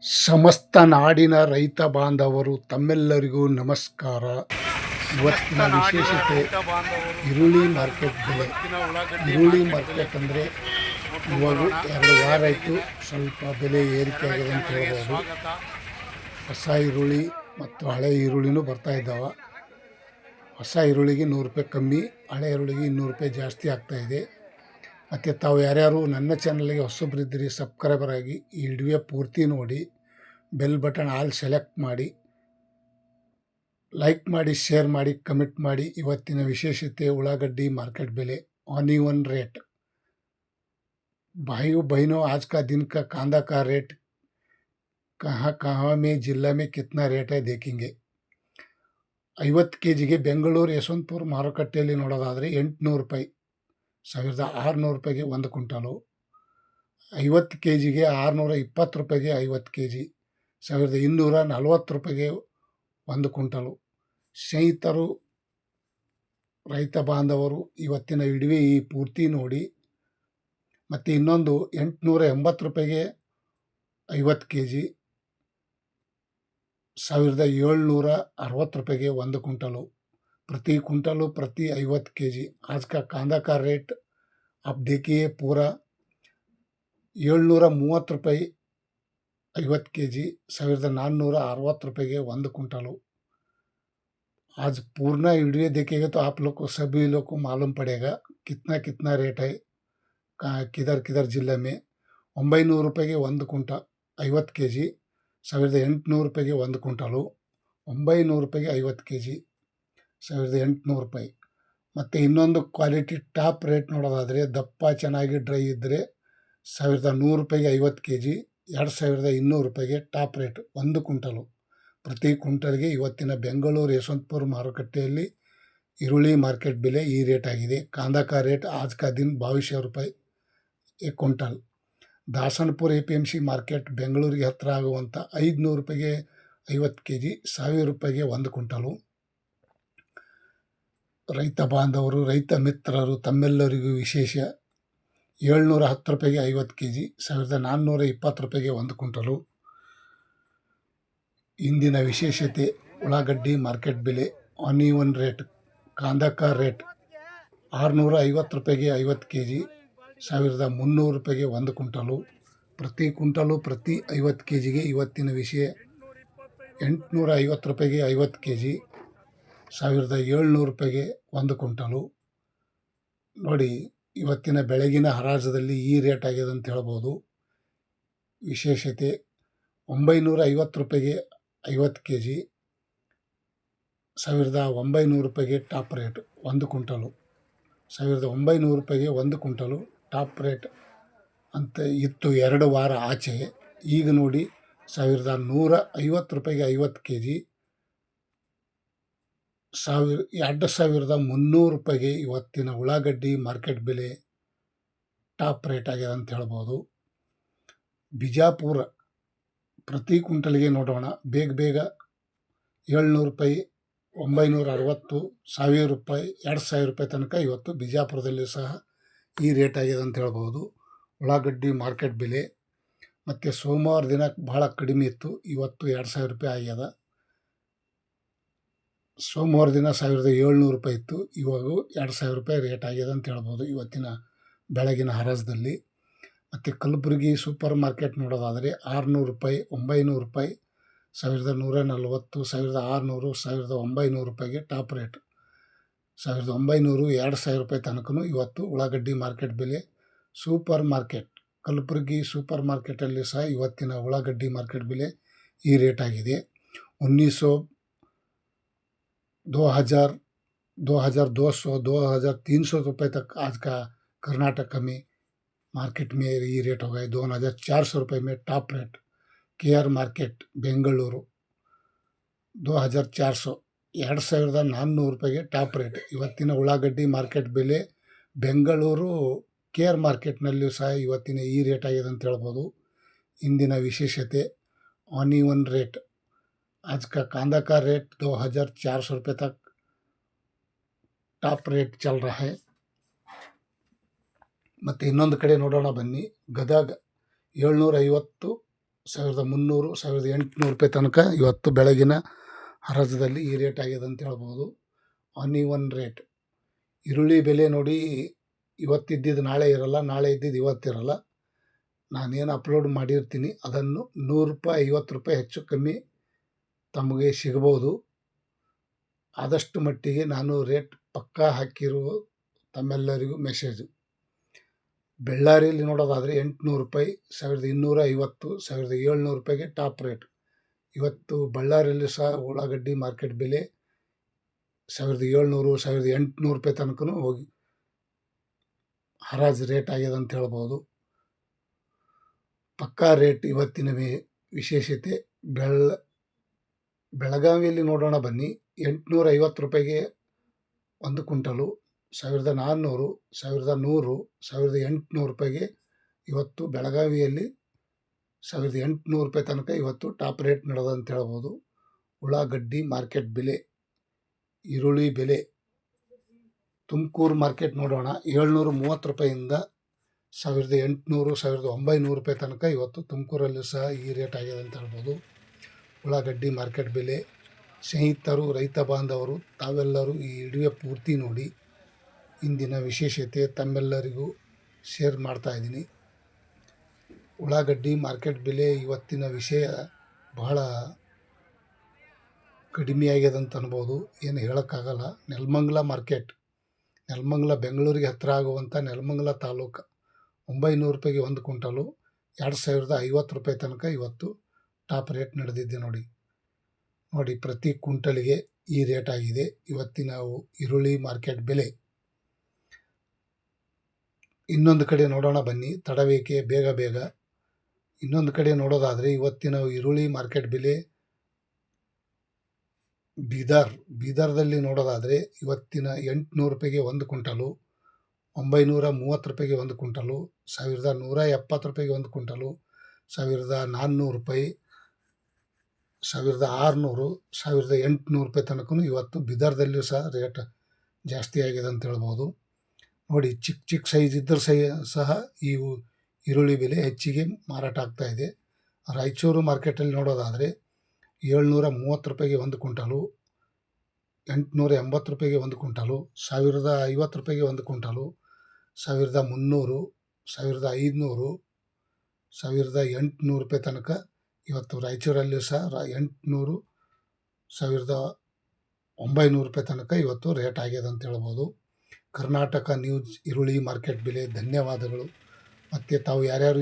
ಸಮಸ್ತ ನಾಡಿನ ರೈತ ಬಾಂಧವರು ತಮ್ಮೆಲ್ಲರಿಗೂ ನಮಸ್ಕಾರ. ಇವತ್ತಿನ ವಿಶೇಷತೆ ಈರುಳ್ಳಿ ಮಾರ್ಕೆಟ್ ಬೆಲೆ. ಈರುಳ್ಳಿ ಮಾರ್ಕೆಟ್ ಅಂದರೆ ಇವಾಗ 2 ವಾರ ಆಯಿತು, ಸ್ವಲ್ಪ ಬೆಲೆ ಏರಿಕೆ ಆಗಿದೆ ಅಂತ ಹೇಳ್ಬೋದು. ಹೊಸ ಈರುಳ್ಳಿ ಮತ್ತು ಹಳೆ ಈರುಳ್ಳಿನೂ ಬರ್ತಾ ಇದ್ದಾವೆ. ಹೊಸ ಈರುಳ್ಳಿಗೆ 100 ರೂಪಾಯಿ ಕಮ್ಮಿ, ಹಳೆ ಈರುಳ್ಳಿಗೆ 200 ರೂಪಾಯಿ ಜಾಸ್ತಿ ಆಗ್ತಾಯಿದೆ. ಮತ್ತು ತಾವು ಯಾರ್ಯಾರು ನನ್ನ ಚಾನಲ್ಗೆ ಹೊಸಬ್ರಿದ್ದೀರಿ ಸಬ್ಸ್ಕ್ರೈಬರ್ ಆಗಿ ಈ ವಿಡಿಯೋ ಪೂರ್ತಿ ನೋಡಿ, ಬೆಲ್ ಬಟನ್ ಆಲ್ ಸೆಲೆಕ್ಟ್ ಮಾಡಿ, ಲೈಕ್ ಮಾಡಿ, ಶೇರ್ ಮಾಡಿ, ಕಮೆಂಟ್ ಮಾಡಿ. ಇವತ್ತಿನ ವಿಶೇಷತೆ ಉಳ್ಳಾಗಡ್ಡಿ मार्केट बेले ऑनियन रेट। भाइयों बहनों, आज का दिन का कांदा का रेट कहाँ कहाँ में जिला में कितना रेट है देखेंगे। 50 kgಗೆ ಬೆಂಗಳೂರು ಯಶವಂತಪುರ ಮಾರುಕಟ್ಟೆಯಲ್ಲಿ ನೋಡೋದಾದರೆ 800 ರೂಪಾಯಿ, 1600 ರೂಪಾಯಿಗೆ 1 ಕ್ವಿಂಟಲು. 50 kgಗೆ 620 ರೂಪಾಯಿಗೆ 50 kg, 1240 ರೂಪಾಯಿಗೆ 1 ಕ್ವಿಂಟಲು. ಸ್ನೇಹಿತರು, ರೈತ ಬಾಂಧವರು, ಇವತ್ತಿನ ವಿಡಿಯೋ ಈ ಪೂರ್ತಿ ನೋಡಿ. ಮತ್ತು ಇನ್ನೊಂದು 880 ರೂಪಾಯಿಗೆ 50 kg, 1760 रुपये के 1 क्विंटल, प्रति क्विंटल प्रति 50 kg। आज का कांदा का रेट आप देखिए पूरा 730 रुपये 50 kg, 1460 रुपये के 1 क्विंटल। आज पूर्ण वीडियो देखिएगा तो आप लोग को, सभी लोग को मालूम पड़ेगा कितना कितना रेट है, किधर किधर जिले में। 900 रुपये के 1 क्विंटल 50 kg, 1800 ರೂಪಾಯಿಗೆ 1 ಕ್ವಿಂಟಲು, 900 ರೂಪಾಯಿಗೆ 50 kg, 1800 ರೂಪಾಯಿ. ಮತ್ತು ಇನ್ನೊಂದು ಕ್ವಾಲಿಟಿ ಟಾಪ್ ರೇಟ್ ನೋಡೋದಾದರೆ, ದಪ್ಪ ಚೆನ್ನಾಗಿ ಡ್ರೈ ಇದ್ದರೆ 1100 ರೂಪಾಯಿಗೆ 50 kg, 2200 ರೂಪಾಯಿಗೆ ಟಾಪ್ ರೇಟ್ 1 ಕ್ವಿಂಟಲು. ಪ್ರತಿ ಕ್ವಿಂಟಲ್ಗೆ ಇವತ್ತಿನ ಬೆಂಗಳೂರು ಯಶವಂತಪುರ ಮಾರುಕಟ್ಟೆಯಲ್ಲಿ ಈರುಳ್ಳಿ ಮಾರ್ಕೆಟ್ ಬೆಲೆ ಈ ರೇಟ್ ಆಗಿದೆ. ಕಾಂದಾ ಕಾ ರೇಟ್ ಆಜ್ ಕಾ ದಿನ 2200 ರೂಪಾಯಿ एक क्विंटल। ದಾಸನಪುರ APMC ಮಾರ್ಕೆಟ್ ಬೆಂಗಳೂರಿಗೆ ಹತ್ತಿರ ಆಗುವಂಥ 500 ರೂಪಾಯಿಗೆ 50 kg, 1000 ರೂಪಾಯಿಗೆ 1 ಕ್ವಿಂಟಲು. ರೈತ ಬಾಂಧವರು, ರೈತ ಮಿತ್ರರು ತಮ್ಮೆಲ್ಲರಿಗೂ ವಿಶೇಷ 710 ರೂಪಾಯಿಗೆ 50 kg, 1420 ರೂಪಾಯಿಗೆ 1 ಕ್ವಿಂಟಲು. ಇಂದಿನ ವಿಶೇಷತೆ ಉಳ್ಳಾಗಡ್ಡಿ ಮಾರ್ಕೆಟ್ ಬೆಲೆ, ಆನಿಯನ್ ರೇಟ್, ಕಾಂದಾ ಕಾ ರೇಟ್ 650 ರೂಪಾಯಿಗೆ 50 kg, 1300 ರೂಪಾಯಿಗೆ 1 ಕ್ವಿಂಟಲು. ಪ್ರತಿ ಕ್ವಿಂಟಲು ಪ್ರತಿ 50 kgಗೆ ಇವತ್ತಿನ ವಿಷಯ 850 ರೂಪಾಯಿಗೆ 50 kg, 1700 ರೂಪಾಯಿಗೆ 1 ಕ್ವಿಂಟಲು. ನೋಡಿ, ಇವತ್ತಿನ ಬೆಳಗಿನ ಹರಾಜದಲ್ಲಿ ಈ ರೇಟ್ ಆಗಿದೆ ಅಂತ ಹೇಳ್ಬೋದು. ವಿಶೇಷತೆ 950 ರೂಪಾಯಿಗೆ 50 kg, 1900 ರೂಪಾಯಿಗೆ ಟಾಪ್ ರೇಟ್ 1 ಕ್ವಿಂಟಲು. 1900 ರೂಪಾಯಿಗೆ 1 ಕ್ವಿಂಟಲು ಟಾಪ್ ರೇಟ್ ಅಂತ ಇತ್ತು 2 ವಾರ ಆಚೆ. ಈಗ ನೋಡಿ 1150 ರೂಪಾಯಿಗೆ 50 kg, 2300 ರೂಪಾಯಿಗೆ ಇವತ್ತಿನ ಉಳ್ಳಾಗಡ್ಡಿ ಮಾರ್ಕೆಟ್ ಬೆಲೆ ಟಾಪ್ ರೇಟ್ ಆಗಿದೆ ಅಂತ ಹೇಳ್ಬೋದು. ಬಿಜಾಪುರ ಪ್ರತಿ ಕ್ವಿಂಟಲ್ಗೆ ನೋಡೋಣ, ಬೇಗ ಬೇಗ 700 ರೂಪಾಯಿ, 960, 1000 ರೂಪಾಯಿ, 2000 ರೂಪಾಯಿ ತನಕ ಇವತ್ತು ಬಿಜಾಪುರದಲ್ಲಿ ಸಹ ಈ ರೇಟ್ ಆಗಿದೆ ಅಂತ ಹೇಳ್ಬೋದು ಉಳ್ಳಾಗಡ್ಡಿ ಮಾರ್ಕೆಟ್ ಬೆಲೆ. ಮತ್ತು ಸೋಮವಾರ ದಿನ ಭಾಳ ಕಡಿಮೆ ಇತ್ತು, ಇವತ್ತು 2000 ರೂಪಾಯಿ ಆಗ್ಯದ. ಸೋಮವಾರ ದಿನ 1700 ರೂಪಾಯಿ ಇತ್ತು, ಇವಾಗ 2000 ರೂಪಾಯಿ ರೇಟ್ ಆಗಿದೆ ಅಂತ ಹೇಳ್ಬೋದು ಇವತ್ತಿನ ಬೆಳಗಿನ ಹರಾಜದಲ್ಲಿ. ಮತ್ತು ಕಲಬುರಗಿ ಸೂಪರ್ ಮಾರ್ಕೆಟ್ ನೋಡೋದಾದರೆ 600 ರೂಪಾಯಿ, 900 ರೂಪಾಯಿ, 1140, 1600, 1900 ರೂಪಾಯಿಗೆ ಟಾಪ್ ರೇಟ್. 1900, 2000 ರೂಪಾಯಿ ತನಕನೂ ಇವತ್ತು ಉಳ್ಳಾಗಡ್ಡಿ ಮಾರ್ಕೆಟ್ ಬೆಲೆ. ಸೂಪರ್ ಮಾರ್ಕೆಟ್ ಕಲಬುರಗಿ ಸೂಪರ್ ಮಾರ್ಕೆಟಲ್ಲಿ ಸಹ ಇವತ್ತಿನ ಉಳ್ಳಾಗಡ್ಡಿ ಮಾರ್ಕೆಟ್ ಬೆಲೆ ಈ ರೇಟ್ ಆಗಿದೆ. 1900, 2000, 2200, 2300 रुपये तक आज का कर्नाटक में मार्केट में ये रेट हो गए. 2400 रुपये में top rate. KR market Bengaluru 2400, 2400 ರೂಪಾಯಿಗೆ ಟಾಪ್ ರೇಟ್. ಇವತ್ತಿನ ಉಳ್ಳಾಗಡ್ಡಿ ಮಾರ್ಕೆಟ್ ಬೆಲೆ ಬೆಂಗಳೂರು KR ಮಾರ್ಕೆಟ್ನಲ್ಲಿಯೂ ಸಹ ಇವತ್ತಿನ ಈ ರೇಟ್ ಆಗಿದೆ ಅಂತ ಹೇಳ್ಬೋದು. ಇಂದಿನ ವಿಶೇಷತೆ ಆನಿಯನ್ ರೇಟ್, आज का कांदा का रेट 2400 रुपये तक ಟಾಪ್ ರೇಟ್ ಚಲ್ ರहा है. ಮತ್ತು ಇನ್ನೊಂದು ಕಡೆ ನೋಡೋಣ ಬನ್ನಿ, ಗದಗ 750 1300 1800 ತನಕ ಇವತ್ತು ಬೆಳಗಿನ ಹರಾಜದಲ್ಲಿ ಈ ರೇಟ್ ಆಗಿದೆ ಅಂತ ಹೇಳ್ಬೋದು. Uneven rate. ಈರುಳ್ಳಿ ಬೆಲೆ ನೋಡಿ, ಇವತ್ತಿದ್ದಿದ್ದು ನಾಳೆ ಇರಲ್ಲ, ನಾಳೆ ಇದ್ದಿದ್ದು ಇವತ್ತಿರಲ್ಲ. ನಾನೇನು ಅಪ್ಲೋಡ್ ಮಾಡಿರ್ತೀನಿ ಅದನ್ನು ₹100 ₹50 ಹೆಚ್ಚು ಕಮ್ಮಿ ತಮಗೆ ಸಿಗಬಹುದು. ಆದಷ್ಟು ಮಟ್ಟಿಗೆ ನಾನು ರೇಟ್ ಪಕ್ಕಾ ಹಾಕಿರುವ ತಮ್ಮೆಲ್ಲರಿಗೂ ಮೆಸೇಜು. ಬೆಳ್ಳಾರಿಯಲ್ಲಿ ನೋಡೋದಾದರೆ ₹800, ₹1250, ₹1700 ಟಾಪ್ ರೇಟ್. ಇವತ್ತು ಬಳ್ಳಾರಿಯಲ್ಲಿ ಸಹ ಉಳ್ಳಾಗಡ್ಡಿ ಮಾರ್ಕೆಟ್ ಬೆಲೆ ₹1700, ₹1800 ತನಕನೂ ಹೋಗಿ ಹರಾಜು ರೇಟ್ ಆಗಿದೆ ಅಂತ ಹೇಳ್ಬೋದು. ಪಕ್ಕಾ ರೇಟ್ ಇವತ್ತಿನ ವಿಶೇಷತೆ. ಬೆಳಗಾವಿಯಲ್ಲಿ ನೋಡೋಣ ಬನ್ನಿ. ₹850 ಒಂದು ಕ್ವಿಂಟಲು, ₹1400, ₹1100, ₹1800 ಇವತ್ತು ಬೆಳಗಾವಿಯಲ್ಲಿ ₹1800 ತನಕ ಇವತ್ತು ಟಾಪ್ ರೇಟ್ ನಡೆದ ಅಂತ ಹೇಳ್ಬೋದು. ಉಳ್ಳಾಗಡ್ಡಿ ಮಾರ್ಕೆಟ್ ಬೆಲೆ, ಈರುಳ್ಳಿ ಬೆಲೆ. ತುಮಕೂರು ಮಾರ್ಕೆಟ್ ನೋಡೋಣ. ₹730 ₹1800, ₹1900 ತನಕ ಇವತ್ತು ತುಮಕೂರಲ್ಲಿ ಸಹ ಈ ರೇಟ್ ಆಗಿದೆ ಅಂತ ಹೇಳ್ಬೋದು. ಉಳ್ಳಾಗಡ್ಡಿ ಮಾರ್ಕೆಟ್ ಬೆಲೆ. ಸ್ನೇಹಿತರು, ರೈತ ಬಾಂಧವರು ತಾವೆಲ್ಲರೂ ಈ ವಿಡಿಯೋ ಪೂರ್ತಿ ನೋಡಿ. ಇಂದಿನ ವಿಶೇಷತೆ ತಮ್ಮೆಲ್ಲರಿಗೂ ಶೇರ್ ಮಾಡ್ತಾಯಿದ್ದೀನಿ. ಉಳ್ಳಾಗಡ್ಡಿ ಮಾರ್ಕೆಟ್ ಬೆಲೆ ಇವತ್ತಿನ ವಿಷಯ ಬಹಳ ಕಡಿಮೆಯಾಗಿದೆ ಅಂತ ಅನ್ಬೋದು, ಏನು ಹೇಳೋಕ್ಕಾಗಲ್ಲ. ನೆಲಮಂಗಲ ಮಾರ್ಕೆಟ್, ನೆಲಮಂಗಲ ಬೆಂಗಳೂರಿಗೆ ಹತ್ತಿರ ಆಗುವಂಥ ನೆಲಮಂಗಲ ತಾಲೂಕು, ₹900 ಒಂದು ಕ್ವಿಂಟಲು, ₹2050 ತನಕ ಇವತ್ತು ಟಾಪ್ ರೇಟ್ ನಡೆದಿದೆ ನೋಡಿ. ಪ್ರತಿ ಕ್ವಿಂಟಲಿಗೆ ಈ ರೇಟ್ ಆಗಿದೆ ಇವತ್ತಿನ ಈರುಳ್ಳಿ ಮಾರ್ಕೆಟ್ ಬೆಲೆ. ಇನ್ನೊಂದು ಕಡೆ ನೋಡೋಣ ಬನ್ನಿ, ತಡವೇಕೆ, ಬೇಗ ಬೇಗ. ಇನ್ನೊಂದು ಕಡೆ ನೋಡೋದಾದರೆ ಇವತ್ತಿನ ಈರುಳ್ಳಿ ಮಾರ್ಕೆಟ್ ಬೆಲೆ ಬೀದರ್ದಲ್ಲಿ ನೋಡೋದಾದರೆ ಇವತ್ತಿನ ₹800 ಒಂದು ಕ್ವಿಂಟಲು, ₹930 ಒಂದು ಕ್ವಿಂಟಲು, ₹1170 ಒಂದು ಕ್ವಿಂಟಲು, ₹1400, ₹1600, ₹1800 ತನಕ ಇವತ್ತು ಬೀದರ್ದಲ್ಲಿಯೂ ಸಹ ರೇಟ್ ಜಾಸ್ತಿ ಆಗಿದೆ ಅಂತ ಹೇಳ್ಬೋದು ನೋಡಿ. ಚಿಕ್ಕ ಸೈಜ್ ಇದ್ದರೂ ಸಹ ಈ ಈರುಳ್ಳಿ ಬೆಲೆ ಹೆಚ್ಚಿಗೆ ಮಾರಾಟ ಆಗ್ತಾಯಿದೆ. ರಾಯಚೂರು ಮಾರ್ಕೆಟಲ್ಲಿ ನೋಡೋದಾದರೆ ₹730 ಒಂದು ಕ್ವಿಂಟಲು, ₹880 ಒಂದು ಕ್ವಿಂಟಲು, ₹1050 ಒಂದು ಕ್ವಿಂಟಲು, ₹1300, ₹1500, ₹1800 ತನಕ ಇವತ್ತು ರಾಯಚೂರಲ್ಲಿ ಸಹ ₹800, ₹1900 ತನಕ ಇವತ್ತು ರೇಟ್ ಆಗಿದೆ ಅಂತ ಹೇಳ್ಬೋದು. ಕರ್ನಾಟಕ ನ್ಯೂಸ್ ಈರುಳ್ಳಿ ಮಾರ್ಕೆಟ್ ಬೆಲೆ. ಧನ್ಯವಾದಗಳು. ಮತ್ತು ತಾವು ಯಾರ್ಯಾರು